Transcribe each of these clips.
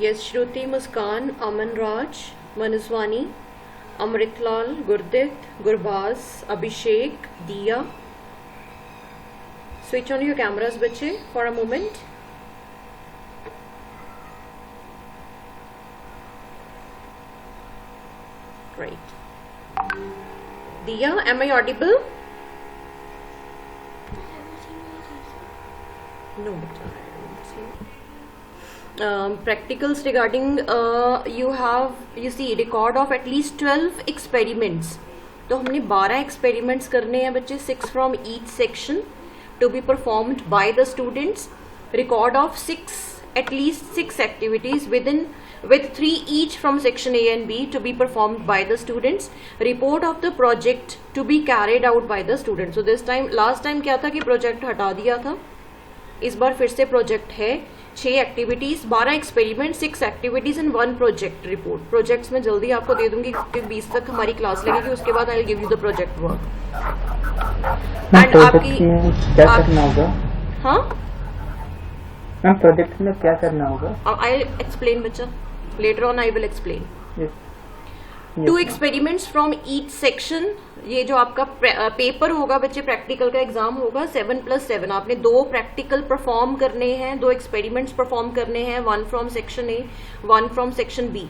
Yes, Shruti, Muskan, Aman Raj, Manaswani, Amritlal, Gurdeep, Gurbaz, Abhishek, Diya. Switch on your cameras बच्चे for a moment. Right. Diya, am I audible? No, practicals regarding you see record of at least 12 experiments. तो हमने 12 experiments करने हैं बच्चे, 6 from each section to be performed by the students. Record of at least 6 activities with 3 each from section A and B to be performed by the students. Report of the project to be carried out by the students. So this time, last time क्या था कि project हटा दिया था, इस बार फिर से project है. 6 activities, 12 experiment, 6 activities and 1 project report. Projects में जल्दी आपको दे दूंगी क्योंकि 20 तक हमारी क्लास लगेगी, उसके बाद I will give you the project work. And आपकी क्या करना होगा? हाँ मैम, प्रोजेक्ट में क्या करना होगा? आई विल एक्सप्लेन बच्चा, later on I will explain. 2 experiments from each section. ये जो आपका पेपर होगा बच्चे, प्रैक्टिकल का एग्जाम होगा 7+7. आपने 2 प्रैक्टिकल परफॉर्म करने हैं, 2 एक्सपेरिमेंट्स परफॉर्म करने हैं, 1 from section A, 1 from section B.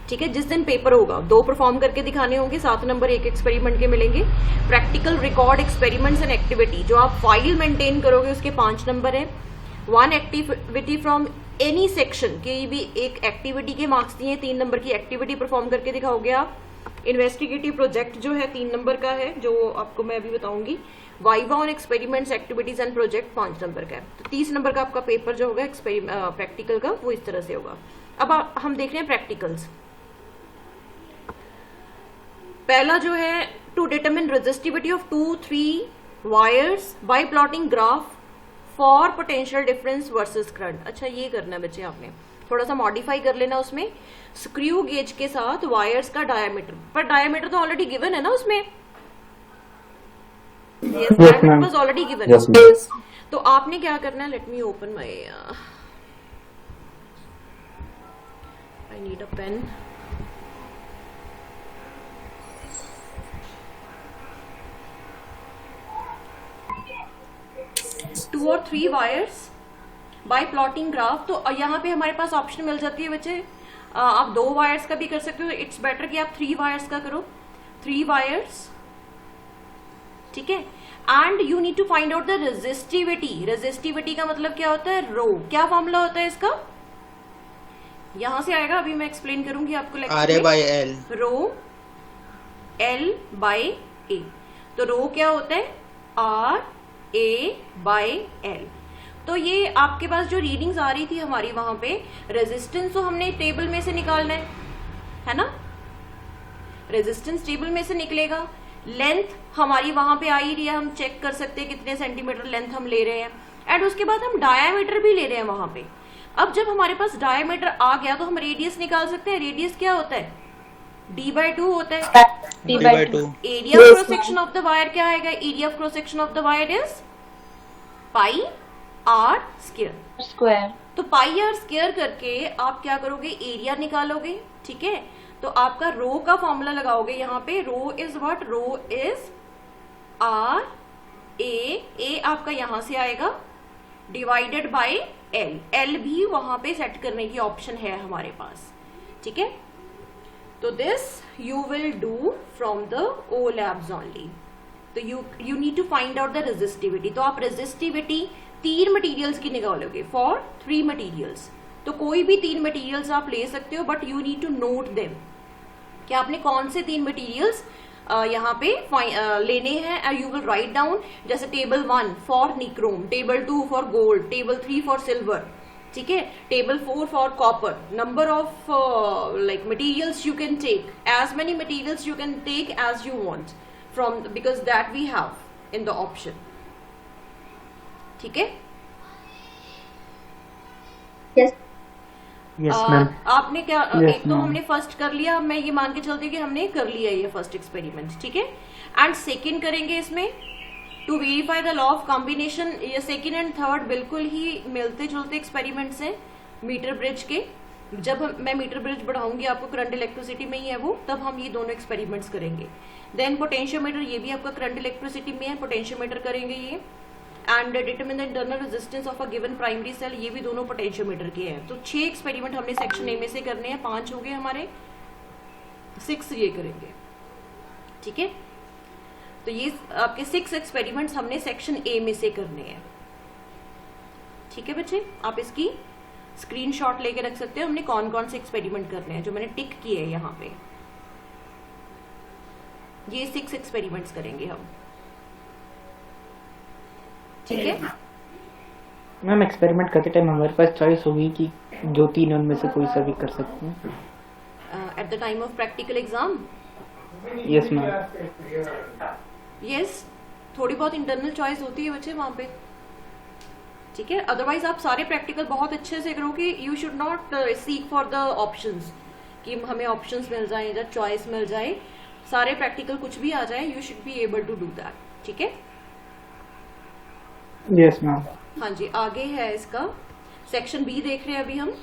ठीक है, जिस दिन पेपर होगा 2 परफॉर्म करके दिखाने होंगे, 7 नंबर एक एक्सपेरिमेंट के मिलेंगे. Practical record experiments and activity, जो आप फाइल मेंटेन करोगे उसके 5 नंबर है. 1 एक्टिविटी फ्रॉम एनी सेक्शन, की भी एक एक्टिविटी के मार्क्स दिए, 3 नंबर की एक्टिविटी परफॉर्म करके दिखाओगे आप. इन्वेस्टिगेटिव प्रोजेक्ट जो है 3 नंबर का है, जो आपको मैं अभी बताऊंगी. Viva on experiments, activities and project 5 number का है. तो 30 नंबर का आपका पेपर जो होगा प्रैक्टिकल का, वो इस तरह से होगा. अब हम देख रहे हैं प्रैक्टिकल्स. पहला जो है, to determine resistivity of 2-3 wires by plotting graph for potential difference versus current. अच्छा, ये करना है बच्चे, आपने थोड़ा सा मॉडिफाई कर लेना उसमें. स्क्रू गेज के साथ वायर्स का डायमीटर, पर डायमीटर तो ऑलरेडी गिवन है ना उसमें. Diameter was already given. तो आपने क्या करना है, let me open my, I need a pen. Two और 3 वायर्स बाय प्लॉटिंग ग्राफ. तो यहाँ पे हमारे पास ऑप्शन मिल जाती है बच्चे, आप 2 वायर्स का भी कर सकते हो. इट्स बेटर कि आप 3 वायर्स का करो. 3 वायर्स, ठीक है. And you need to find out the resistivity. Resistivity का मतलब क्या होता है, रो. क्या फॉर्मूला होता है इसका, यहां से आएगा, अभी मैं एक्सप्लेन करूंगी आपको. RA/L, रो L/A. तो रो क्या होता है, RA/L. तो ये आपके पास जो रीडिंग्स आ रही थी हमारी वहां पे, रेजिस्टेंस तो हमने टेबल में से निकालना है ना. रेजिस्टेंस टेबल में से निकलेगा. लेंथ हमारी वहां पे आ ही रही है, हम चेक कर सकते हैं कितने सेंटीमीटर लेंथ हम ले रहे हैं. एंड उसके बाद हम डायामीटर भी ले रहे हैं वहां पे. अब जब हमारे पास डायामीटर आ गया तो हम रेडियस निकाल सकते हैं. रेडियस क्या होता है, D/2 होता है. D/2. Area of cross section of the wire क्या आएगा, area of cross section of the wire is πr². तो πr² करके आप क्या करोगे, एरिया निकालोगे. ठीक है, तो आपका रो का फॉर्मूला लगाओगे यहाँ पे. Row is what, row is RA. आपका यहां से आएगा डिवाइडेड बाय L. L भी वहां पे सेट करने की ऑप्शन है हमारे पास. ठीक है, तो this you will do from the O labs only. तो you need to find out the resistivity. तो आप रेजिस्टिविटी 3 मटेरियल्स की निकालोगे फॉर 3 मटेरियल्स. तो कोई भी 3 मटेरियल्स आप ले सकते हो, but you need to note them कि आपने कौन से 3 मटेरियल्स यहाँ पे लेने हैं. And you will write down, जैसे table 1 for nichrome, table 2 for gold, table 3 for silver. ठीक है, table 4 for copper. Number of like materials you can take, as many materials you can take as you want from, because that we have in the option. ठीक है, yes ma'am. आपने क्या एक तो हमने first कर लिया. मैं ये मान के चलती हूँ कि हमने कर लिया ये फर्स्ट एक्सपेरिमेंट. ठीक है, एंड सेकेंड करेंगे इसमें to verify the law of combination. ये सेकेंड एंड थर्ड बिल्कुल ही मिलते जुलते एक्सपेरिमेंट्स हैं मीटर ब्रिज के. जब मैं मीटर ब्रिज बढ़ाऊंगी आपको करंट इलेक्ट्रिसिटी में ही है वो, तब हम ये दोनों एक्सपेरिमेंट्स करेंगे। देन पोटेंशियोमीटर, ये भी आपका करंट इलेक्ट्रिसिटी में है, पोटेंशियोमीटर करेंगे ये। And determine the internal resistance of a given primary cell, ये भी दोनों पोटेंशियोमीटर के हैं। तो 6 एक्सपेरिमेंट हमने सेक्शन ए में से करने हैं, 5 हो गए हमारे, 6 ये करेंगे, ठीक है। तो ये आपके 6 एक्सपेरिमेंट्स हमने सेक्शन ए में से करने हैं, ठीक है बच्चे। आप इसकी स्क्रीनशॉट लेके रख सकते हो, हमने कौन कौन से एक्सपेरिमेंट करने हैं जो मैंने टिक किए हैं यहाँ पे। ये 6 एक्सपेरिमेंट्स करेंगे हम, ठीक है। मैम एक्सपेरिमेंट करते टाइम हमारे पास चॉइस होगी कि जो 3 उनमें से कोई सा भी कर सकते हैं at the time of practical exam? Yes ma'am. Yes, थोड़ी बहुत इंटरनल चॉइस होती है बच्चे वहां पे, ठीक है। अदरवाइज आप सारे प्रैक्टिकल बहुत अच्छे से करोगे। You should not seek for the options कि हमें ऑप्शंस मिल जाए या चॉइस मिल जाए, सारे प्रैक्टिकल कुछ भी आ जाए, you should be able to do that, ठीक है। Yes ma'am. हाँ जी, आगे है इसका सेक्शन बी देख रहे हैं अभी हम।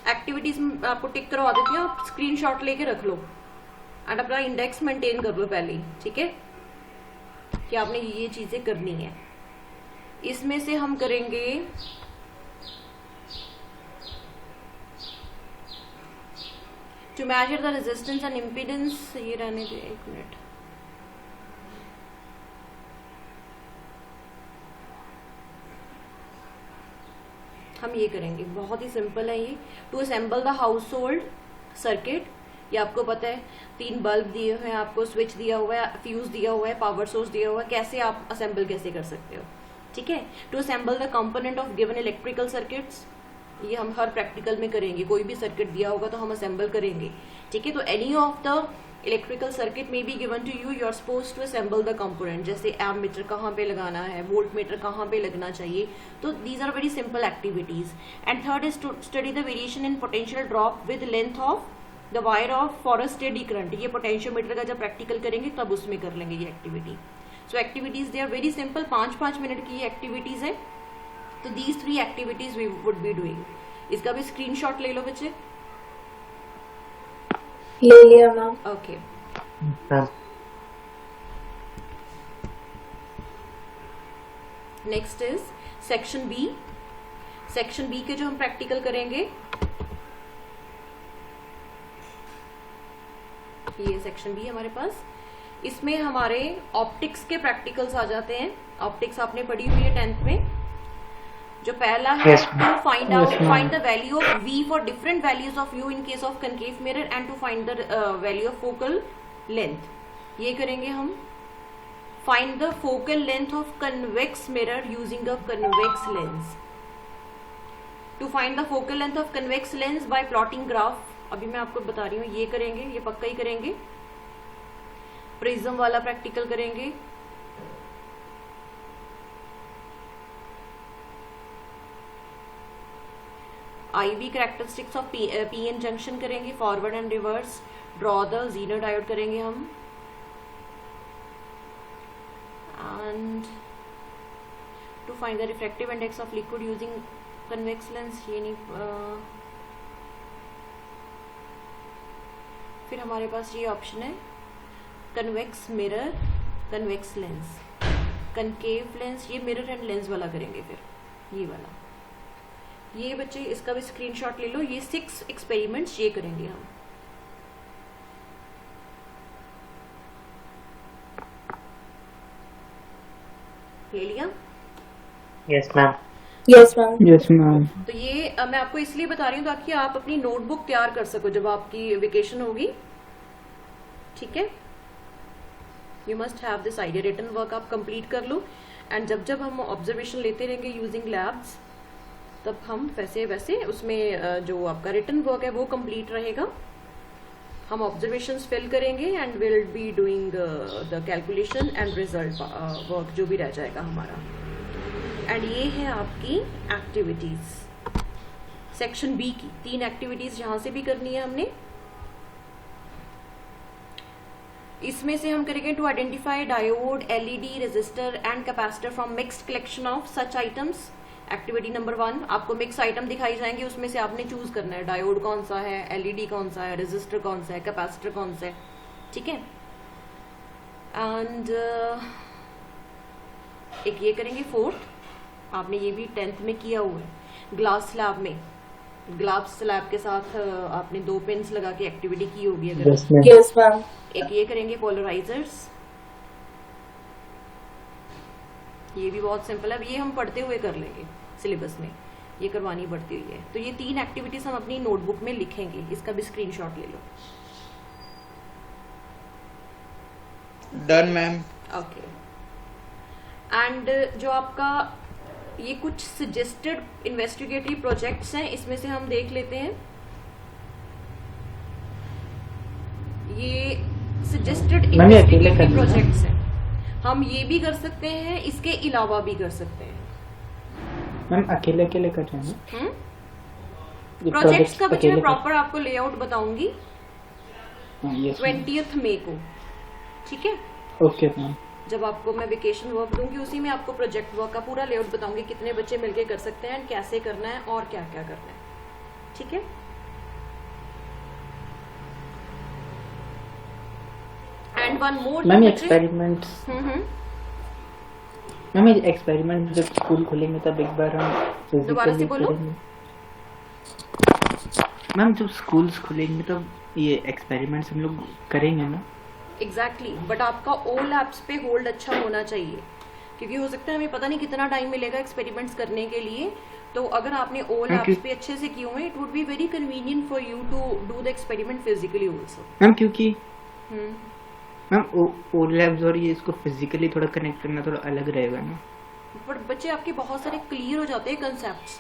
एक्टिविटीज में आपको टिक करवा देती हूँ, आप स्क्रीनशॉट लेके रख लो एंड अपना इंडेक्स मेंटेन कर लो पहले ही, ठीक है, कि आपने ये चीजें करनी है। इसमें से हम करेंगे to measure the resistance and impedance, ये रहने दे 1 मिनट। हम ये करेंगे, बहुत ही सिंपल है ये। To assemble the household circuit, ये आपको पता है 3 बल्ब दिए हुए हैं, आपको स्विच दिया हुआ है, फ्यूज दिया हुआ है, पावर सोर्स दिया हुआ है, कैसे आप असेंबल कैसे कर सकते हो, ठीक है। To assemble the component of given electrical circuits, ये हम हर प्रैक्टिकल में करेंगे, कोई भी सर्किट दिया होगा तो हम असेंबल करेंगे, ठीक है। तो any of the electrical circuit में be given to you, you are suppose to assemble the component, जैसे एम मीटर कहाँ पे लगाना है, वोल्ट मीटर कहाँ पे लगना चाहिए। तो these are very simple activities. And third is to study the variation in potential drop with length of the wire of for a steady current, ये पोटेंशियोमीटर का जब प्रैक्टिकल करेंगे तब उसमें कर लेंगे ये activity. So activities they are very simple, 5-5 minute की ये एक्टिविटीज है। तो दीज 3 activities we would be doing. इसका भी स्क्रीनशॉट ले लो बच्चे। ले लिया ma'am. Okay, next is section B. Section B के जो हम प्रैक्टिकल करेंगे, ये सेक्शन बी हमारे पास, इसमें हमारे ऑप्टिक्स के प्रैक्टिकल्स आ जाते हैं। ऑप्टिक्स आपने पढ़ी हुई है 10th में। जो पहला है to find the value of v for different values of u in case of concave mirror and to find the value of focal length, ये करेंगे हम। Find the focal length of convex mirror using a convex lens. To find the focal length of convex lens by plotting graph, अभी मैं आपको बता रही हूँ, ये करेंगे, ये पक्का ही करेंगे। प्रिज्म वाला प्रैक्टिकल करेंगे। IV characteristics of PN junction करेंगे, forward and reverse. Draw the zener diode करेंगे हम। And to find the refractive index of liquid using convex lens, ये नहीं। फिर हमारे पास ये ऑप्शन है convex mirror, convex lens, concave lens, ये मिरर एंड लेंस वाला करेंगे। फिर ये वाला, ये बच्चे इसका भी स्क्रीनशॉट ले लो। ये 6 एक्सपेरिमेंट्स ये करेंगे हम। ले लिया? Yes ma'am. Yes ma'am. Yes ma'am. तो ये मैं आपको इसलिए बता रही हूँ ताकि आप अपनी नोटबुक तैयार कर सको जब आपकी वेकेशन होगी, ठीक है। You must have this idea. Written work आप कंप्लीट कर लो एंड जब जब हम ऑब्जर्वेशन लेते रहेंगे यूजिंग लैब्स, तब हम वैसे वैसे उसमें जो आपका रिटन वर्क है वो कंप्लीट रहेगा। हम ऑब्जर्वेशंस फिल करेंगे and will be doing the calculation and result work जो भी रह जाएगा हमारा। एंड ये है आपकी एक्टिविटीज सेक्शन बी की। 3 एक्टिविटीज यहां से भी करनी है हमने। इसमें से हम करेंगे to identify diode, LED, resistor and capacitor from mixed collection of such items. Activity number 1, आपको मिक्स आइटम दिखाई जाएंगे, उसमें से आपने चूज करना है डायोड कौन सा है, एलईडी कौन सा है, रेजिस्टर कौन सा है, कैपेसिटर कौन सा है, ठीक है। एंड एक ये करेंगे 4th, आपने ये भी 10th में किया हुआ है, ग्लास स्लैब में, ग्लास स्लैब के साथ आपने 2 पिन्स लगा के एक्टिविटी की होगी अगर। Yes ma'am. Yes, ma'am. एक ये करेंगे पोलराइजर्स, ये भी बहुत सिंपल है, ये हम पढ़ते हुए कर लेंगे सिलेबस में, ये करवानी पड़ती हुई है। तो ये 3 एक्टिविटीज हम अपनी नोटबुक में लिखेंगे, इसका भी स्क्रीनशॉट ले लो। Done ma'am. ओके। एंड जो आपका ये कुछ सजेस्टेड इन्वेस्टिगेटिव प्रोजेक्ट्स हैं, इसमें से हम देख लेते हैं। ये सजेस्टेड मैंने अकेले इन्वेस्टिगेटिव करना है। प्रोजेक्ट्स हैं, हम ये भी कर सकते हैं, इसके अलावा भी कर सकते हैं। मैम अकेले अकेले कर रहे हैं हम्म? ये प्रोजेक्ट्स का बच्चे अकेले मैं कर- प्रॉपर आपको लेआउट बताऊंगी हाँ, yes, मैम। 20th मई को, ठीक है। Okay ma'am. जब आपको मैं वेकेशन वर्क दूंगी उसी में आपको प्रोजेक्ट वर्क का पूरा लेआउट बताऊंगी, कितने बच्चे मिलके कर सकते हैं, कैसे करना है और क्या क्या करना है, ठीक है। And one more ma'am experiments, hmm, ma'am ये एक्सपेरिमेंट जब स्कूल खुलेंगे तब एक बार हम दोबारा से physically बोलो। करेंगे। मैम जब स्कूल्स खुलेंगे तब ये एक्सपेरिमेंट्स हम लोग करेंगे ना। एग्जैक्टली, बट आपका ओ लैब्स पे होल्ड अच्छा होना चाहिए, क्योंकि हो सकता है हमें पता नहीं कितना टाइम मिलेगा एक्सपेरिमेंट्स करने के लिए। तो अगर आपने ओ लैब्स पे अच्छे से किए हुए, it would be very convenient for you to do the experiment physically also. Ma'am क्योंकि मैम ओ लैब्स और ये इसको फिजिकली थोड़ा कनेक्ट करना थोड़ा अलग रहेगा ना। बट बच्चे आपके बहुत सारे क्लियर हो जाते हैं कंसेप्ट्स।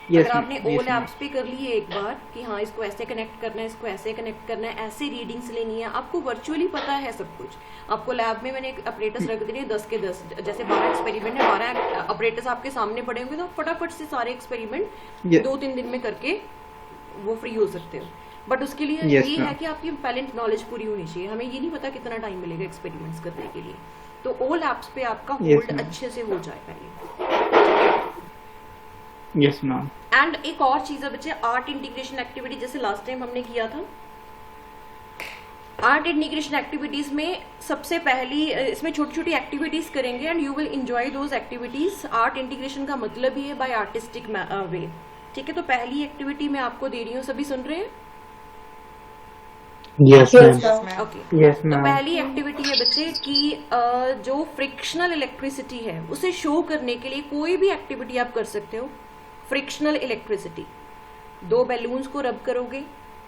Yes, अगर आपने ma'am. ओ Yes, ma'am. लैब्स पे कर लिए एक बार कि हाँ इसको ऐसे कनेक्ट करना है, इसको ऐसे कनेक्ट करना है, ऐसे रीडिंग्स लेनी है, आपको वर्चुअली पता है सब कुछ। आपको लैब में मैंने अपरेटस रख दिए 10 के 10, जैसे 12 एक्सपेरिमेंट है, 12 अपरेटस आपके सामने पड़े होंगे, तो फटाफट से सारे एक्सपेरिमेंट Yes. 2-3 दिन में करके वो फ्री हो सकते हो। बट उसके लिए Yes, ये ma'am. है कि आपकी पहले नॉलेज पूरी होनी चाहिए। हमें ये नहीं पता कितना टाइम मिलेगा एक्सपेरिमेंट्स करने के लिए, तो ओ लैब्स पे आपका Yes, होल्ड ma'am. अच्छे से हो जाए पहले। Yes ma'am. एंड एक और चीज है बच्चे, आर्ट इंटीग्रेशन एक्टिविटी, जैसे लास्ट टाइम हमने किया था। आर्ट इंटीग्रेशन एक्टिविटीज में सबसे पहली इसमें छोटी छोटी एक्टिविटीज करेंगे and you will enjoy those activities. Art integration का मतलब ही है बाय आर्टिस्टिक वे, ठीक है। तो पहली एक्टिविटी मैं आपको दे रही हूँ, सभी सुन रहे हैं? Yes Yes, ma'am. ma'am. Okay. Yes तो मैम। पहली एक्टिविटी है बच्चे कि जो फ्रिक्शनल इलेक्ट्रिसिटी है उसे शो करने के लिए कोई भी एक्टिविटी आप कर सकते हो। फ्रिक्शनल इलेक्ट्रिसिटी, 2 बैलून्स को रब करोगे,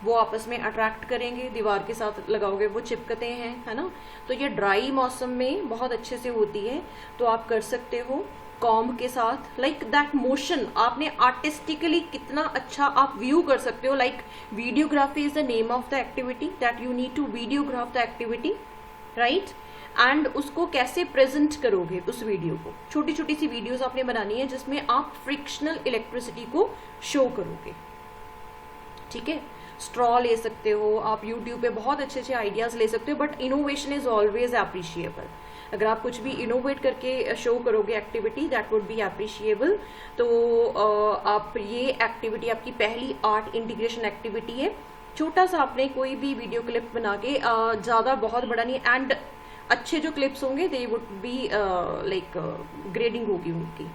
वो आपस में अट्रैक्ट करेंगे, दीवार के साथ लगाओगे, वो चिपकते हैं, है ना। तो ये ड्राई मौसम में बहुत अच्छे से होती है, तो आप कर सकते हो कॉम्ब के साथ। लाइक दैट मोशन आपने आर्टिस्टिकली कितना अच्छा आप व्यू कर सकते हो। Like videography is the name of the activity, that you need to videograph the activity, right. एंड उसको कैसे प्रेजेंट करोगे, उस वीडियो को छोटी छोटी सी वीडियोस आपने बनानी है जिसमें आप फ्रिक्शनल इलेक्ट्रिसिटी को शो करोगे, ठीक है। स्ट्रॉ ले सकते हो आप, यूट्यूब पे बहुत अच्छे अच्छे आइडियाज ले सकते हो, but innovation is always appreciable. अगर आप कुछ भी इनोवेट करके शो करोगे activity, that would B appreciable. तो आप ये एक्टिविटी आपकी पहली आर्ट इंटीग्रेशन एक्टिविटी है। छोटा सा आपने कोई भी वीडियो क्लिप बना के, ज़्यादा बहुत बड़ा नहीं, एंड अच्छे जो क्लिप्स होंगे they would be like grading होगी उनकी,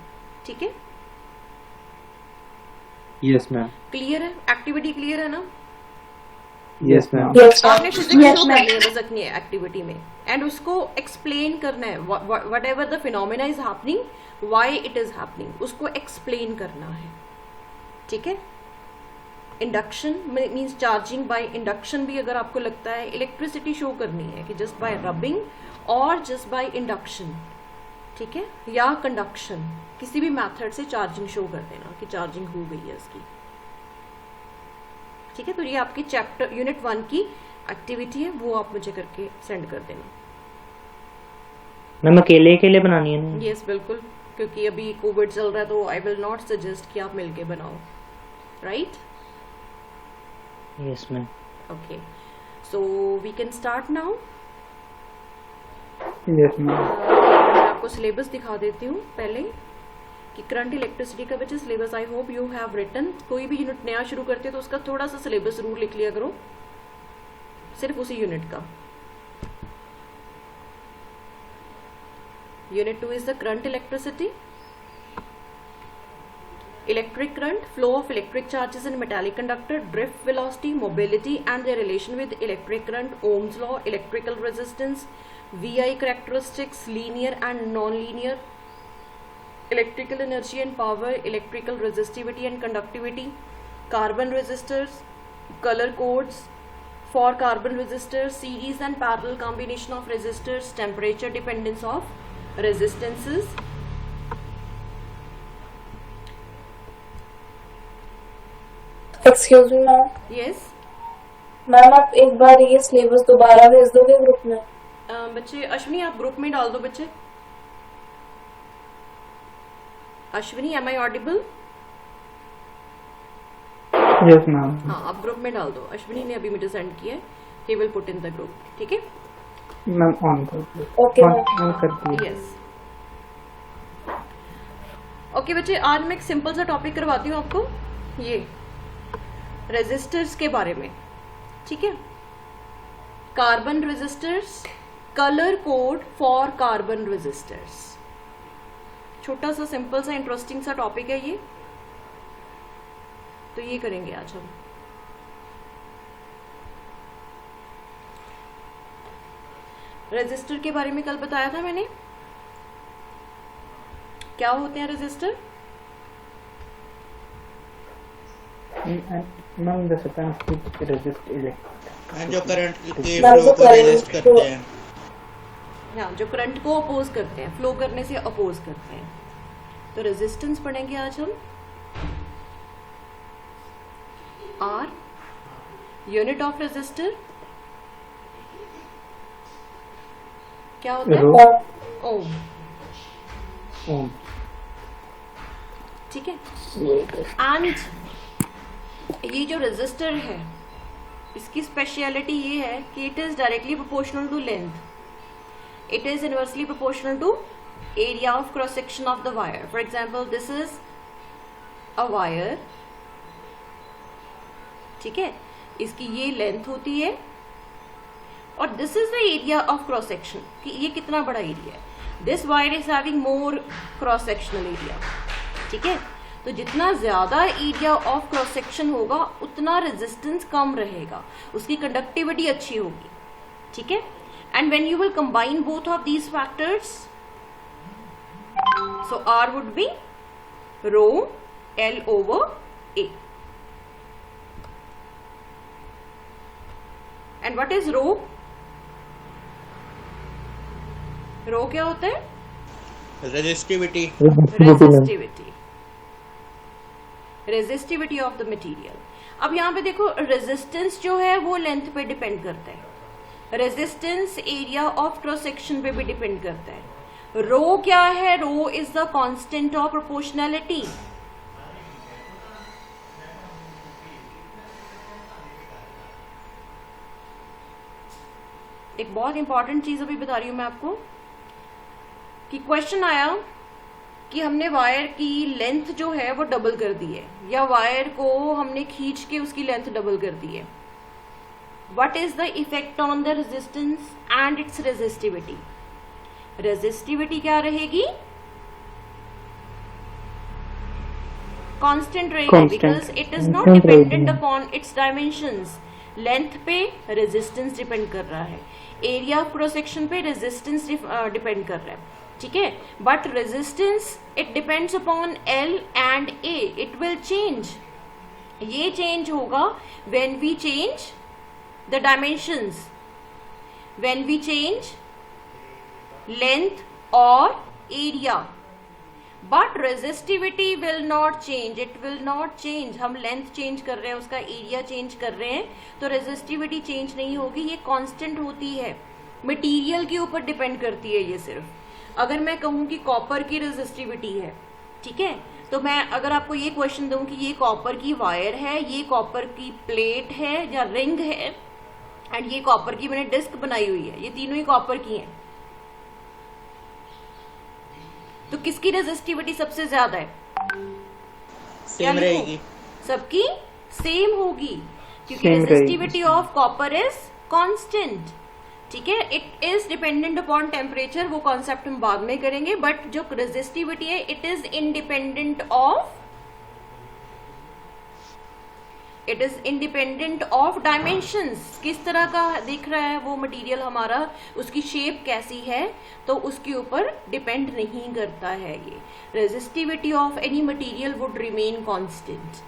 ठीक है। Yes ma'am. क्लियर है? एक्टिविटी क्लियर है ना? Yes ma'am. Yes, आपने ma'am. Physics Yes, show ma'am. करनी है बस अपनी एक्टिविटी में, एंड उसको एक्सप्लेन करना है। What ever the phenomena is happening, why it is happening, उसको एक्सप्लेन करना है, ठीक है। Induction means charging by induction भी अगर आपको लगता है इलेक्ट्रिसिटी शो करनी है कि जस्ट बाय रबिंग और जस्ट बाय इंडक्शन, ठीक है, या कंडक्शन, किसी भी मेथड से चार्जिंग शो कर देना कि चार्जिंग हो गई है इसकी, ठीक है। तो ये आपकी चैप्टर यूनिट 1 की एक्टिविटी है, वो आप मुझे करके सेंड कर देना। मैम अकेले अकेले बनानी है ना? यस बिल्कुल, क्योंकि अभी कोविड चल रहा है तो आई विल नॉट सजेस्ट कि आप मिलके बनाओ, right. Yes ma'am. Okay, so we can start now. Yes ma'am. मैं आपको सिलेबस दिखा देती हूँ पहले कि करंट इलेक्ट्रिसिटी का बच्चे syllabus I hope you have written. कोई भी यूनिट नया शुरू करते हो तो उसका थोड़ा सा सिलेबस जरूर लिख लिया करो, सिर्फ उसी यूनिट का। Unit 2 is the current electricity, electric current, flow of electric charges in metallic conductor, drift velocity, mobility and their relation with electric current, Ohm's law, electrical resistance, VI characteristics, linear and non-linear, electrical energy and power, electrical resistivity and conductivity, carbon resistors, color codes for carbon resistors, series and parallel combination of resistors, temperature dependence of resistances, excuse me ma'am. yes। Ma'am आप एक बार ये syllabus दोबारा भेज दोगे group में? बच्चे अश्विनी आप group में डाल दो बच्चे। Ashwini am I audible? Yes ma'am. हाँ आप ग्रुप में डाल दो। अश्विनी ने अभी मुझे सेंड किया है, he will put in the group, ठीक है? मैम ऑन कर दो। ओके ऑन कर दिए। यस। ओके बच्चे, आज मैं एक सिंपल सा टॉपिक करवाती हूँ आपको, ये रेजिस्टर्स के बारे में, ठीक है? Carbon resistors, colour code for carbon resistors. छोटा सा सिंपल सा इंटरेस्टिंग सा टॉपिक है ये, तो ये करेंगे आज हम। रेजिस्टर के बारे में कल बताया था मैंने, क्या होते हैं resistor? Ma'am the substance which resist electric, जो करंट के मैम, फ्लो जो को current रेजिस्ट करते हैं। हाँ, जो करंट को अपोज करते हैं, फ्लो करने से अपोज करते हैं। तो रेजिस्टेंस पढ़ेंगे आज हम। आर यूनिट ऑफ रेजिस्टर क्या होता है? रो। ओम, ओम। ठीक है? एंड ये जो रेजिस्टर है इसकी स्पेशलिटी ये है कि it is directly proportional to length, it is inversely proportional to area of cross section of the wire. For example, this is a wire, ठीक है? इसकी ये लेंथ होती है और this is the area of cross section, कि ये कितना बड़ा एरिया है। This wire is having more cross sectional area, ठीक है? तो जितना ज्यादा एरिया ऑफ क्रॉस सेक्शन होगा उतना रेजिस्टेंस कम रहेगा, उसकी कंडक्टिविटी अच्छी होगी, ठीक है? And when you will combine both of these factors, so R would be rho L over A. And what is rho? Rho क्या होता है? Resistivity. Resistivity of the material. अब यहाँ पे देखो रेजिस्टेंस जो है वो लेंथ पे डिपेंड करता है, resistance area of cross section पे भी डिपेंड करता है। रो क्या है? Rho is the constant of proportionality. एक बहुत इंपॉर्टेंट चीज अभी बता रही हूं मैं आपको कि क्वेश्चन आया कि हमने वायर की लेंथ जो है वो डबल कर दी है, या वायर को हमने खींच के उसकी लेंथ डबल कर दी है। What is the effect on the resistance and its resistivity? Resistivity क्या रहेगी? Constant रहेगी, because it is not dependent upon its dimensions. Length पे resistance depend कर रहा है, area of cross section पे resistance depend कर रहा है, ठीक है? But resistance it depends upon L and A. It will change. ये change होगा when we change the dimensions, when we change length or area, but resistivity will not change, it will not change. हम length change कर रहे हैं, उसका area change कर रहे हैं, तो resistivity change नहीं होगी, ये constant होती है, मटेरियल के ऊपर डिपेंड करती है ये सिर्फ। अगर मैं कहूँ कि कॉपर की रेजिस्टिविटी है, ठीक है, तो मैं अगर आपको ये क्वेश्चन दूं कि ये कॉपर की वायर है, ये कॉपर की प्लेट है या रिंग है, एंड ये कॉपर की मैंने डिस्क बनाई हुई है, ये तीनों ही कॉपर की हैं, तो किसकी रेजिस्टिविटी सबसे ज्यादा है? सेम लिखो? रहेगी। सबकी सेम होगी क्योंकि Same resistivity of copper is constant. ठीक है, it is dependent upon temperature, वो कॉन्सेप्ट हम बाद में करेंगे, बट जो रेजिस्टिविटी है it is independent of dimensions. किस तरह का दिख रहा है वो मटेरियल हमारा, उसकी शेप कैसी है, तो उसके ऊपर डिपेंड नहीं करता है ये। Resistivity of any material would remain constant.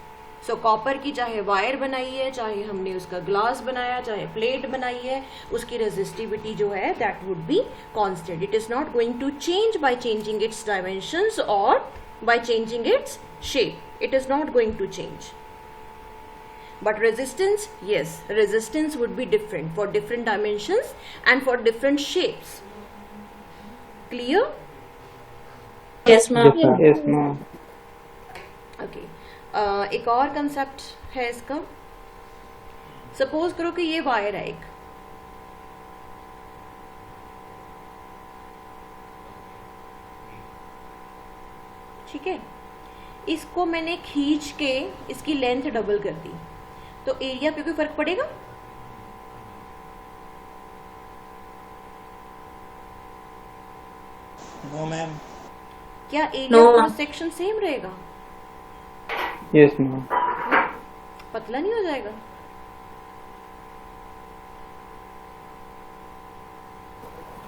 So copper की चाहे वायर बनाई है, चाहे हमने उसका ग्लास बनाया, चाहे प्लेट बनाई है, उसकी रेजिस्टिविटी जो है that would be constant. It is not going to change by changing its dimensions और by changing its shape. It is not going to change. But resistance, yes, resistance would be different for different dimensions and for different shapes. Clear? Yes, ma'am. Yes, ma'am. Okay. एक और concept है इसका। Suppose करो कि ये wire है एक, ठीक है, इसको मैंने खींच के इसकी लेंथ डबल कर दी, तो एरिया पे कोई फर्क पड़ेगा? No ma'am. क्या area No, cross section same रहेगा? Yes, ma'am. पतला नहीं हो जाएगा?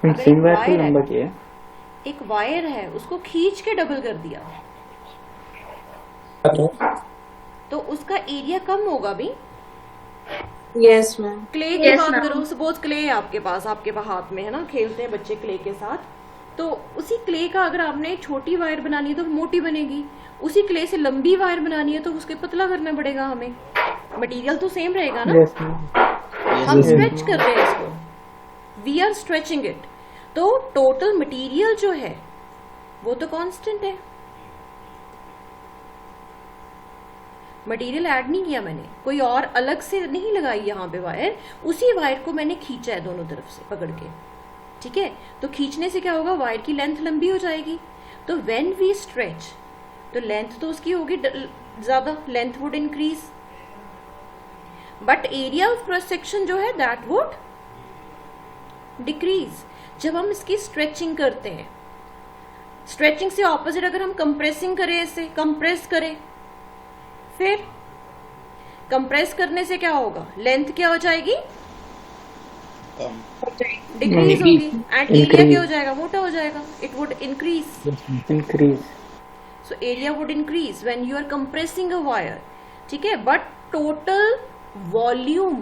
अगर सेम एक वायर वायर को है, लंबा किया। एक वायर है उसको खींच के डबल कर दिया, तो उसका एरिया कम होगा भी। Yes, ma'am. क्ले की बात करो, सपोज क्ले है आपके पास हाथ में है ना, खेलते हैं बच्चे क्ले के साथ, तो उसी क्ले का अगर आपने एक छोटी वायर बनानी है तो मोटी बनेगी, उसी क्ले से लंबी वायर बनानी है तो उसके पतला करना पड़ेगा हमें। मटेरियल तो सेम रहेगा ना। Yes, ma'am. हम Yes, स्ट्रेच ma'am. कर रहे हैं इसको, वी आर स्ट्रेचिंग इट, तो टोटल मटेरियल जो है वो तो कांस्टेंट है। मटेरियल ऐड नहीं किया मैंने, कोई और अलग से नहीं लगाई यहाँ पे वायर, उसी वायर को मैंने खींचा है दोनों तरफ से पकड़ के। ठीक है, तो खींचने से क्या होगा, वायर की लेंथ लंबी हो जाएगी, तो व्हेन वी स्ट्रेच तो लेंथ तो उसकी होगी ज्यादा, length would increase, but area of cross section जो है दैट वुड डिक्रीज। जब हम इसकी स्ट्रेचिंग करते हैं, स्ट्रेचिंग से ऑपोजिट अगर हम कंप्रेसिंग करें, इसे कंप्रेस करें, फिर कंप्रेस करने से क्या होगा, लेंथ क्या हो जाएगी, कम। डिक्रीज होगी, एंड एरिया क्या हो जाएगा, मोटा हो जाएगा, it would increase. Increase. So area would increase when you are compressing a wire. ठीक है, but total volume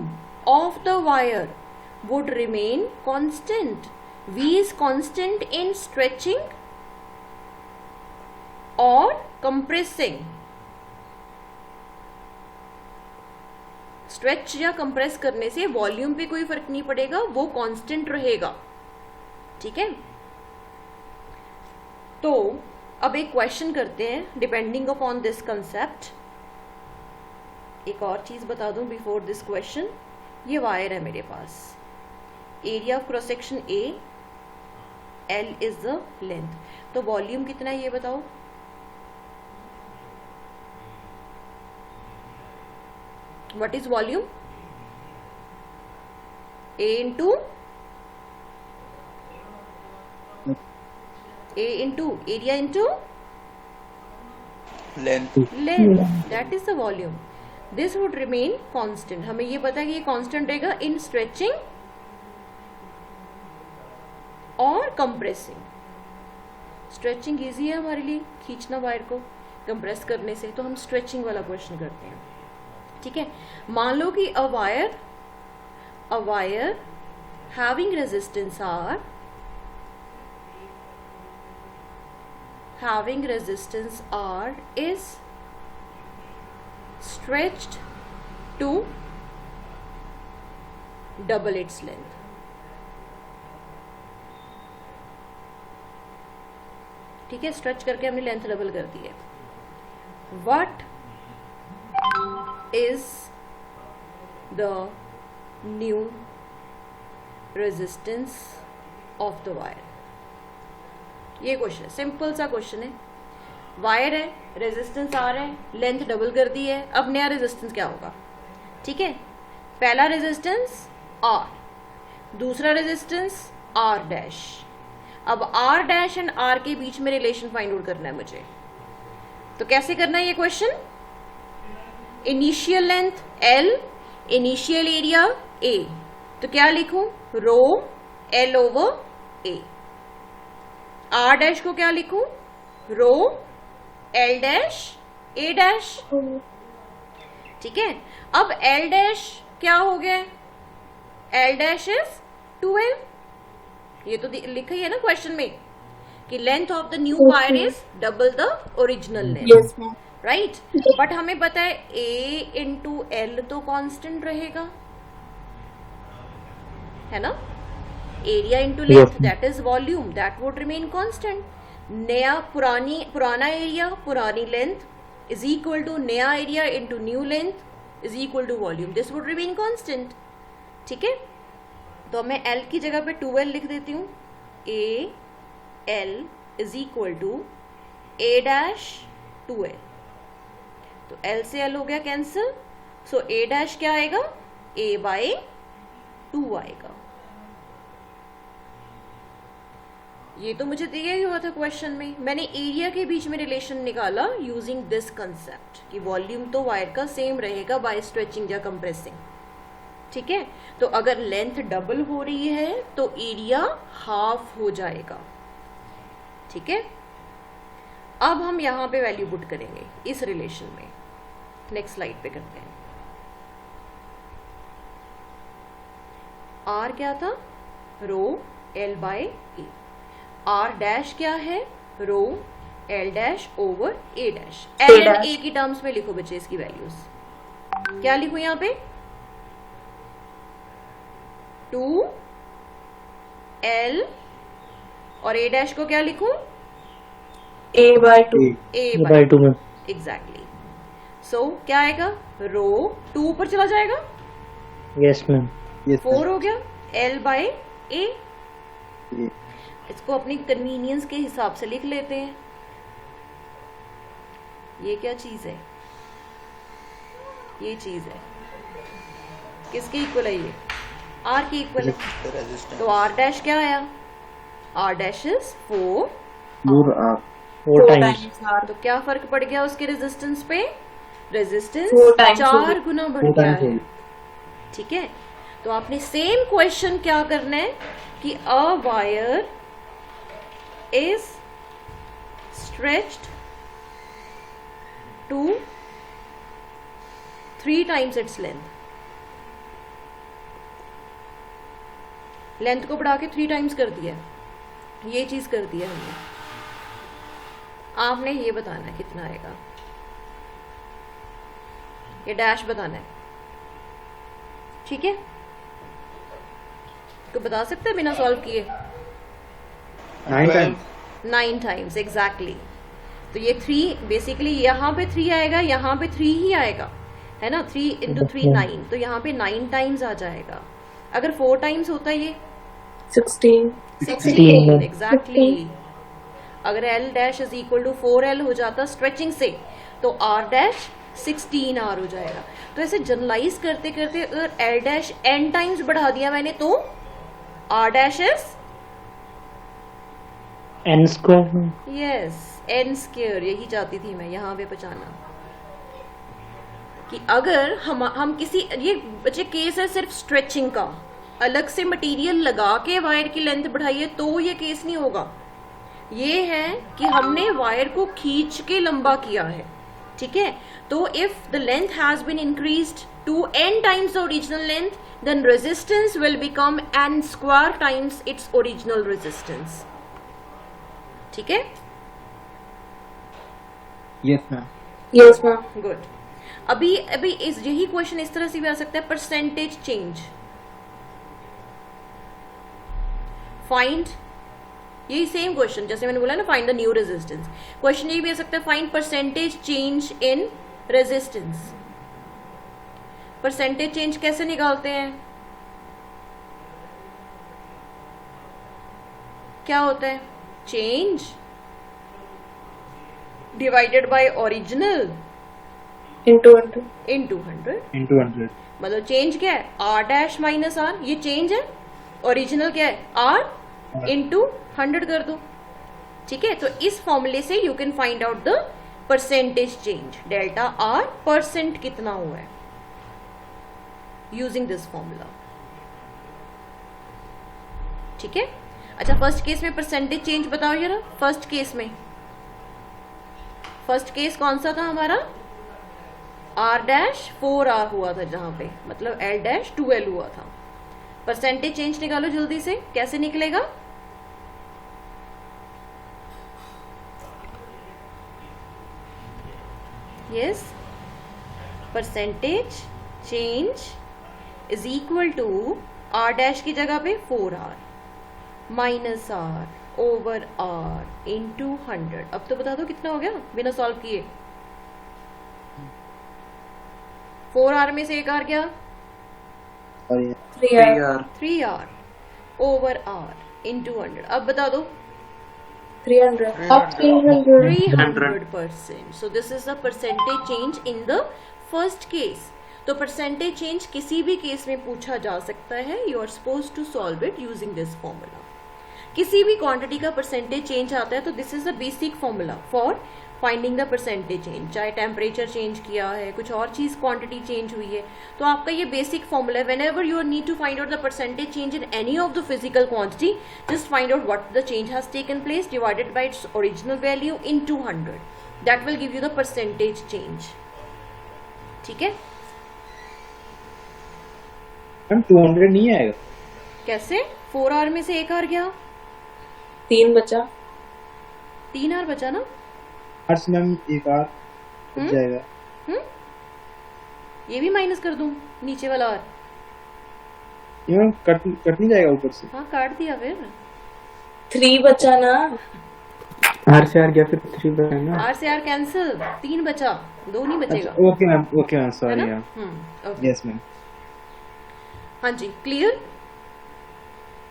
of the wire would remain constant. V is constant in stretching or compressing. Stretch या compress करने से volume पे कोई फर्क नहीं पड़ेगा, वो कांस्टेंट रहेगा। ठीक है, तो अब एक क्वेश्चन करते हैं डिपेंडिंग अपॉन दिस कंसेप्ट। एक और चीज बता दूं बिफोर दिस क्वेश्चन, ये वायर है मेरे पास, area of cross section A, L is the length, तो वॉल्यूम कितना है ये बताओ। What is volume, A into area into length. Length, that is the volume. This would remain constant. हमें ये पता है कि ये कांस्टेंट रहेगा इन स्ट्रेचिंग और कंप्रेसिंग। स्ट्रेचिंग इजी है हमारे लिए, खींचना वायर को, कंप्रेस करने से, तो हम स्ट्रेचिंग वाला क्वेश्चन करते हैं। ठीक है, मान लो कि a wire having resistance R, is stretched to double its length. ठीक है, स्ट्रेच करके हमने लेंथ डबल कर दी है। What is the new resistance of the wire? ये क्वेश्चन सिंपल सा क्वेश्चन है, वायर है, रेजिस्टेंस आर है, लेंथ डबल कर दी है, अब नया रेजिस्टेंस क्या होगा? ठीक है, पहला रेजिस्टेंस आर, दूसरा रेजिस्टेंस आर डैश। अब आर डैश एंड आर के बीच में रिलेशन फाइंड आउट करना है मुझे। तो कैसे करना है ये question? Initial length L, initial area A, तो क्या लिखूं? Rho L over A. R dash को क्या लिखूं? Rho L dash A dash. ठीक है, अब एल डैश क्या हो गया? L dash is 2l। ये तो लिखा ही है ना क्वेश्चन में कि length of the new wire is double the original length, yes ma'am. Right? But हमें पता है a इंटू एल तो कांस्टेंट रहेगा, है ना? Area into length that is volume, that would remain constant. नया पुराना एरिया पुरानी लेंथ इज इक्वल टू नया area into new length is equal to volume, this would remain constant. ठीक है, तो मैं L की जगह पे 2l लिख देती हूँ। A L is equal to A dash 2l, तो L से L हो गया कैंसिल, सो ए डैश क्या आएगा? a बाय 2 आएगा। ये तो मुझे दिया ही हुआ था क्वेश्चन में, मैंने एरिया के बीच में रिलेशन निकाला यूजिंग दिस कंसेप्ट कि वॉल्यूम तो वायर का सेम रहेगा बाय स्ट्रेचिंग या कंप्रेसिंग। ठीक है, तो अगर लेंथ डबल हो रही है तो एरिया हाफ हो जाएगा। ठीक है, अब हम यहां पे वैल्यू पुट करेंगे इस रिलेशन में। नेक्स्ट स्लाइड पे करते हैं। आर क्या था? Rho L by A. R dash क्या है? Rho L dash over A dash. L and A की टर्म्स में लिखो बच्चे इसकी वैल्यूज। क्या लिखूं यहां पे? 2l और a डैश को क्या लिखूं? a by 2। a by by 2 में एग्जैक्टली। सो क्या आएगा? रो 2 ऊपर चला जाएगा, यस मैम 4 हो गया, l बाय a। इसको अपनी कन्वीनियंस के हिसाब से लिख लेते हैं। ये क्या चीज है? ये चीज है, किसके इक्वल है? ये R के इक्वल है। The resistance. तो R डैश क्या आया? R dash is 4। 4 टाइम्स तो क्या फर्क पड़ गया उसके रेजिस्टेंस पे? रेजिस्टेंस 4 times हो 4 गई। गुना बढ़ गया है। ठीक है, तो आपने सेम क्वेश्चन क्या करना है कि a wire is stretched to 3 times its length को बढ़ा के 3 times कर दिया, ये चीज कर दिया हमने। आपने ये बताना है कितना आएगा, ये डैश बताना है। ठीक है, तो बता सकते हैं बिना सॉल्व किए? 9 टाइम्स 9 times एग्जैक्टली। तो ये 3 बेसिकली यहाँ पे 3 आएगा, यहाँ पे 3 ही आएगा, है ना? 3 इंटू 3 9, तो यहाँ पे 9 times आ जाएगा। अगर 4 times होता है ये 16। 16 एग्जैक्टली। अगर L dash is equal to 4L हो जाता स्ट्रेचिंग से, तो R डैश 16R हो जाएगा। तो ऐसे जनरलाइज करते करते अगर L डैश n टाइम्स बढ़ा दिया मैंने, तो R dash is n square yes n square. यही चाहती थी मैं यहाँ पे पहुंचाना कि अगर हम किसी, ये बच्चे केस है सिर्फ स्ट्रेचिंग का, अलग से मटेरियल लगा के वायर की लेंथ बढ़ाइए तो ये केस नहीं होगा। ये है कि हमने वायर को खींच के लंबा किया है। ठीक है, तो if the length has been increased to n times the original length, then resistance will become n square times its original resistance. ठीक है, yes ma'am yes ma'am. Good. अभी यही क्वेश्चन इस तरह से भी आ सकता है, परसेंटेज चेंज फाइंड। यही सेम क्वेश्चन जैसे मैंने बोला ना, find the new resistance. Question ये भी आ सकता है, find percentage change in resistance. Percentage change कैसे निकालते हैं? क्या होता है? Change divided by original into 100 into 100। into 100. मतलब चेंज क्या है, आर डैश माइनस आर, ये चेंज है। ओरिजिनल क्या है, आर इंटू 100 कर दो। ठीक है, तो इस फॉर्मूले से you can find out the percentage change, delta R percent कितना हुआ है, यूजिंग दिस फॉर्मूला। ठीक है, अच्छा फर्स्ट केस में परसेंटेज चेंज बताओ जरा। फर्स्ट केस में, फर्स्ट केस कौन सा था हमारा, आर डैश 4R हुआ था जहां पे, मतलब एल डैश 2L हुआ था। परसेंटेज चेंज निकालो जल्दी से, कैसे निकलेगा, yes, percentage change is equal to R dash की जगह पे 4R minus R over R into 100। अब तो बता दो कितना हो गया बिना सॉल्व किए। 4R में से एक आर गया, और ये 3R 3R over R into 100। अब बता दो 300 अब 300 300%. So this is the percentage change in the first case. तो percentage change किसी भी केस में पूछा जा सकता है. You are supposed to solve it using this formula. किसी भी क्वांटिटी का परसेंटेज चेंज आता है तो this is the basic formula for finding the percentage change. चाहे टेम्परेचर चेंज किया है, कुछ और चीज क्वांटिटी चेंज हुई है, तो आपका ये बेसिक फॉर्मूला है. Whenever you need to find out the percentage change in any of the physical quantity, just find out what the change has taken place divided by its original value in 200. That will give you the percentage change. ठीक है, ma'am 200 नहीं आएगा. कैसे 4R में से एक are गया, 3 बचा, 3R बचा ना. आर से मैम एक आर बच जाएगा. ये भी माइनस कर दूं नीचे वाला आर. ये मैम कट नहीं जाएगा ऊपर से. हाँ काट दिया फिर. 3 बचा ना. आर से आर गया फिर 3 बचा ना. आर से आर कैंसिल, 3 बचा, 2 नहीं बचेगा. ओके मैम है सॉरी ना? मैम. ओके. Yes ma'am. हाँ जी, clear.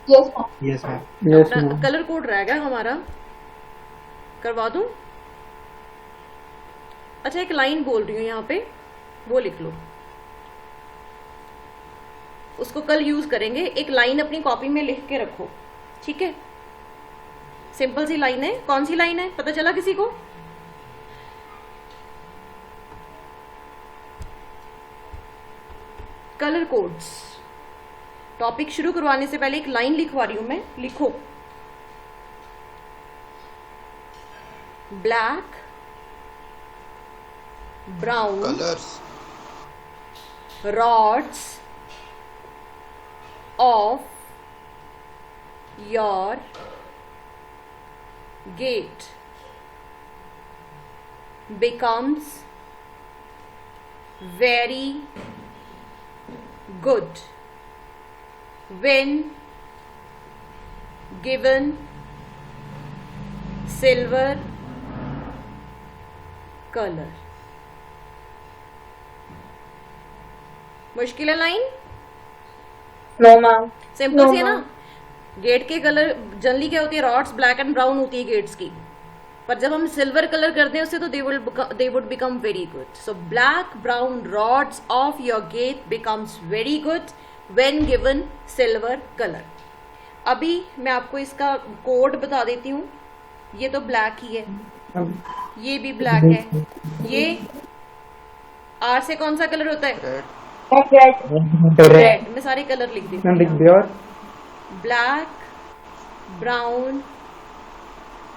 Yes ma'am. Yes ma'am. Colour code रहेगा हमारा, करवा दूं. अच्छा एक लाइन बोल रही हूँ यहाँ पे, वो लिख लो, उसको कल यूज करेंगे. एक लाइन अपनी कॉपी में लिख के रखो, ठीक है. सिंपल सी लाइन है. कौन सी लाइन है पता चला किसी को? Colour codes. टॉपिक शुरू करवाने से पहले एक लाइन लिखवा रही हूं मैं, लिखो. Black, brown colors, rods of your gate becomes very good when given silver color. मुश्किल है लाइन? No ma'am. सिंपल सी है ना. गेट के कलर जनरली क्या होती है, रॉड्स ब्लैक एंड ब्राउन होती है गेट्स की, पर जब हम सिल्वर कलर करते हैं उससे तो they would become very good. So black brown rods of your gate becomes very good when given silver colour. अभी मैं आपको इसका कोड बता देती हूँ. ये तो ब्लैक ही है, ये भी ब्लैक है. ये आर से कौन सा कलर होता है? रेड. मैं सारे कलर लिख देती मैम लिख हूँ. दिया. और ब्लैक, ब्राउन,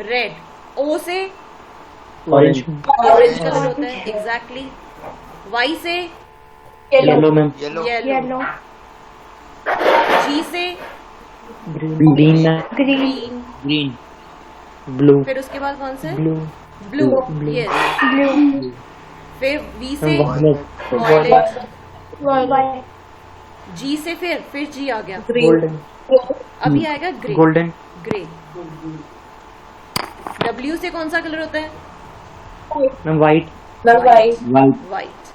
रेड. ओ से ऑरेंज. ऑरेंज कलर होता है. एग्जैक्टली. वाई से येलो मैम. yellow, जी से ग्रीन. ग्रीन. ग्रीन. ब्लू. फिर उसके बाद कौन सा है? ब्लू. ब्लू. Blue. यस. फिर वी से वायलेट. वॉयलेट. जी से फिर जी आ गया. गोल्डन. अभी आएगा ग्रे. गोल्डन. ग्रे. डब्ल्यू से कौन सा कलर होता है? Ma'am white. वाइट. व्हाइट.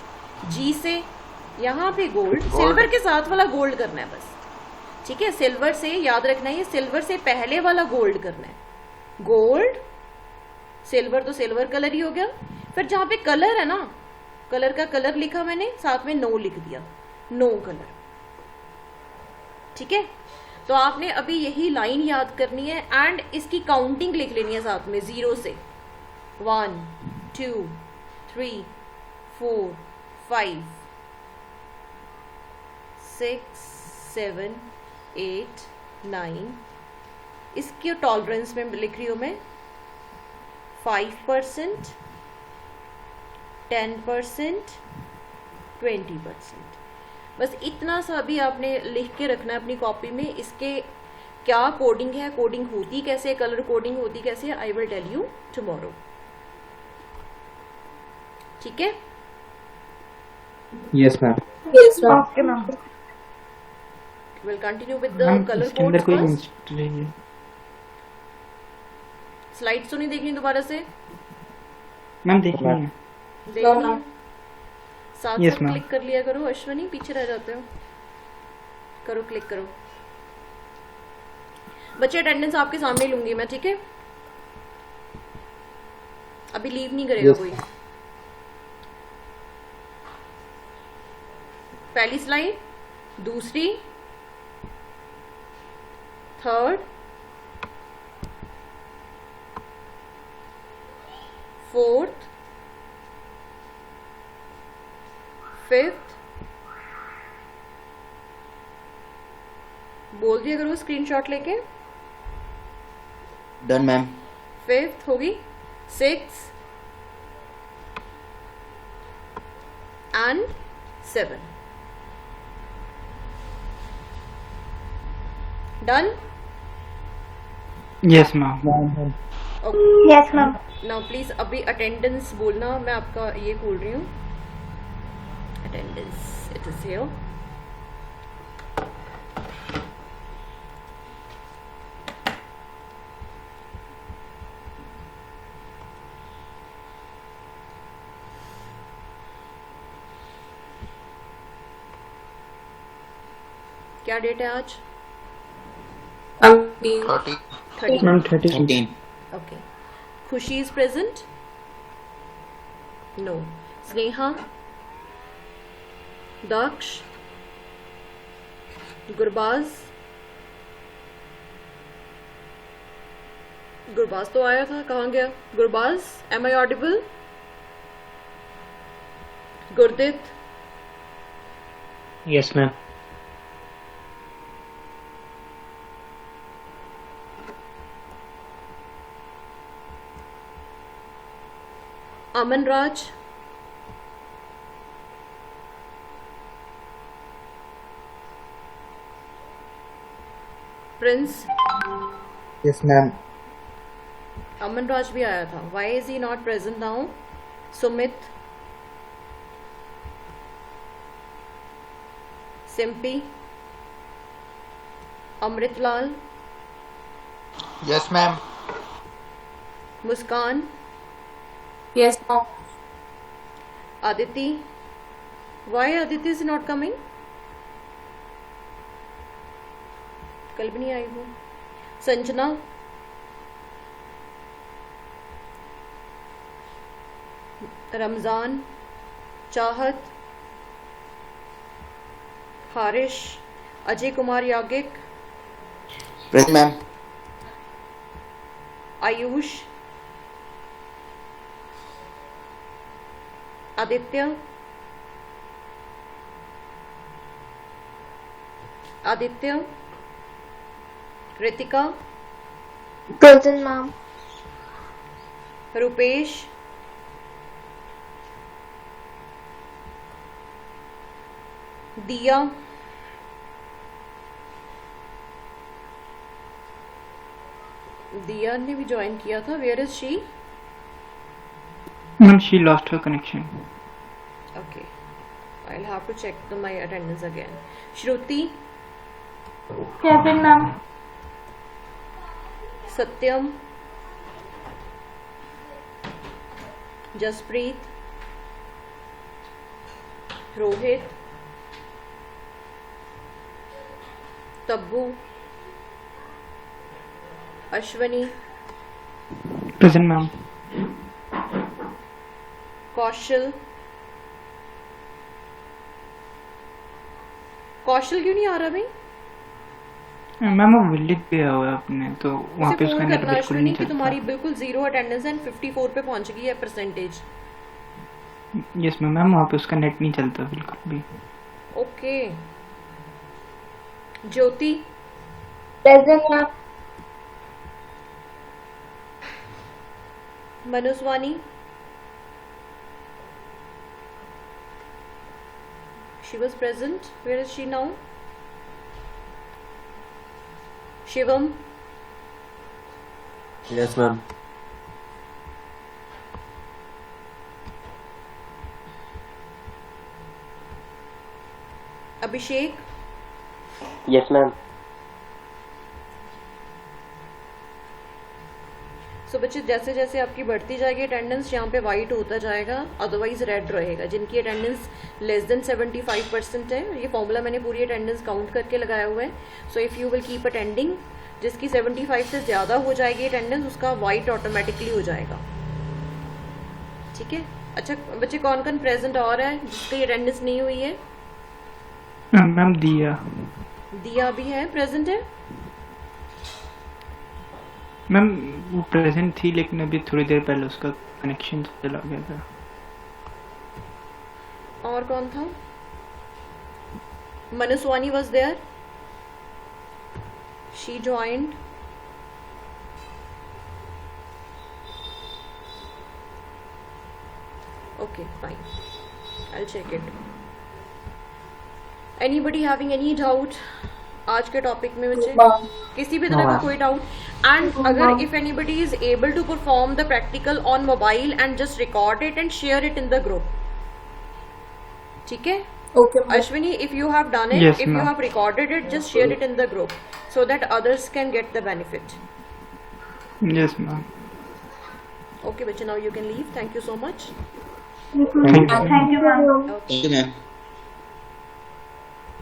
जी से यहाँ पे गोल्ड. सिल्वर के साथ वाला गोल्ड करना है बस. ठीक है, सिल्वर से याद रखना है, ये सिल्वर से पहले वाला गोल्ड करना है. गोल्ड, सिल्वर तो सिल्वर कलर ही हो गया। फिर जहां पे कलर है ना, कलर का कलर लिखा मैंने, साथ में नो लिख दिया, नो कलर। ठीक है, तो आपने अभी यही लाइन याद करनी है एंड इसकी काउंटिंग लिख लेनी है साथ में 0 से। 1 2 3 4 5 6 7 8 9। इसकी टॉलरेंस में लिख रही हूं मैं 5%, 10%, 20%। बस इतना सा भी आपने लिख के रखना है अपनी कॉपी में। इसके क्या कोडिंग है, कोडिंग होती कैसे, कलर कोडिंग होती कैसे, I will tell you tomorrow. ठीक है, yes ma'am. Yes ma'am. Okay ma'am. Will continue with the ma'am colour इसके अंदर कोई कोड। इंस्ट्रक्शन स्लाइड्स तो नहीं देखनी दोबारा से, मैम देखनी है। देख No, लो। ma'am. साथ Yes, साथ ma'am. क्लिक कर लिया करो, अश्वनी पीछे रह जाते हो। करो, क्लिक करो। बच्चे अटेंडेंस आपके सामने लूंगी मैं, ठीक है? अभी लीव नहीं करेगा Yes. कोई। पहली स्लाइड, दूसरी, थर्ड, फोर्थ, फिफ्थ, बोल दिया करो स्क्रीनशॉट लेके। Done ma'am. फिफ्थ होगी, 6 and 7। Done? Yes ma'am. Okay, yes ma'am. Now please अभी अटेंडेंस बोलना। मैं आपका ये खोल रही हूँ, अटेंडेंस, इट इज हियर। क्या डेट है आज? 30। Ma'am 30। 14। Okay, Khushi is present? No. Sneha, Daksh, Gurbaz, Gurbaz तो आया था, कहाँ गया Gurbaz? Am I audible? Gurdit, yes ma'am. Aman Raj, Prince. Yes ma'am. Aman Raj भी आया था, why is he not present now? Sumit, Simpy, Amritlal, yes ma'am. Muskan, yes ma'am. Aditi. Why Aditi is not coming? कल भी नहीं आई वो। Sanjana, Ramzan, Chahat, Harish, Ajay Kumar Yagik, present ma'am. Ayush, Aditya, Aditya, Ritika, present ma'am. Rupesh, Diya, Diya ने भी ज्वाइन किया था। Where is she? Ma'am she lost her connection. Okay, I'll have to check my attendance again. Shruti, present ma'am. Satyam, Jaspreet, Rohit, Tabbu, Ashwani, present ma'am. Kaushal, Kaushal क्यों नहीं आ रहा भाई? Ma'am वो village गया हुआ है अपने, तो वहाँ उसे पे उसका फोन नेट करना बिल्कुल अश्विनी नहीं कि तुम्हारी चलता। बिल्कुल 0 अटेंडेंस एंड 54 पे पहुंच गई है परसेंटेज। यस मैम वहाँ पे उसका नेट नहीं चलता बिल्कुल भी। Okay. Jyoti, present ma'am. Manuswani, she was present, where is she now? Shivam, Yes, ma'am. Abhishek, Yes, ma'am. सो बच्चे जैसे जैसे आपकी बढ़ती जाएगी अटेंडेंस यहाँ पे वाइट होता जाएगा, अदरवाइज रेड रहेगा। जिनकी अटेंडेंस लेस देन 75% है, ये फॉर्मूला मैंने पूरी अटेंडेंस काउंट करके लगाया हुआ है। So if you will keep attending, जिसकी 75 से ज़्यादा हो जाएगी अटेंडेंस, उसका वाइट ऑटोमेटिकली हो जाएगा। ठीक है। अच्छा बच्चे, कौन कौन प्रेजेंट और है जिसकी अटेंडेंस नहीं हुई है? मैम दिया। दिया भी है, प्रेजेंट है। मैम वो प्रेजेंट थी लेकिन अभी थोड़ी देर पहले उसका कनेक्शन चला गया था। और कौन था? Manuswani was there, she joined. Okay fine, I check it. Anybody having any doubt आज के टॉपिक में बच्चे? किसी भी तरह का कोई डाउट? एंड अगर if anybody is able to perform the practical on mobile and just record it and share it in the group, ठीक है? Okay, ma'am. Ashwini, if you have done it, Yes, if you ma'am. have recorded it, just share it in the group so that others can get the benefit. Yes ma'am. Okay, Bacha, now you can leave. Thank you so much. Thank you. Thank you, ma'am. Okay. Thank you, ma'am.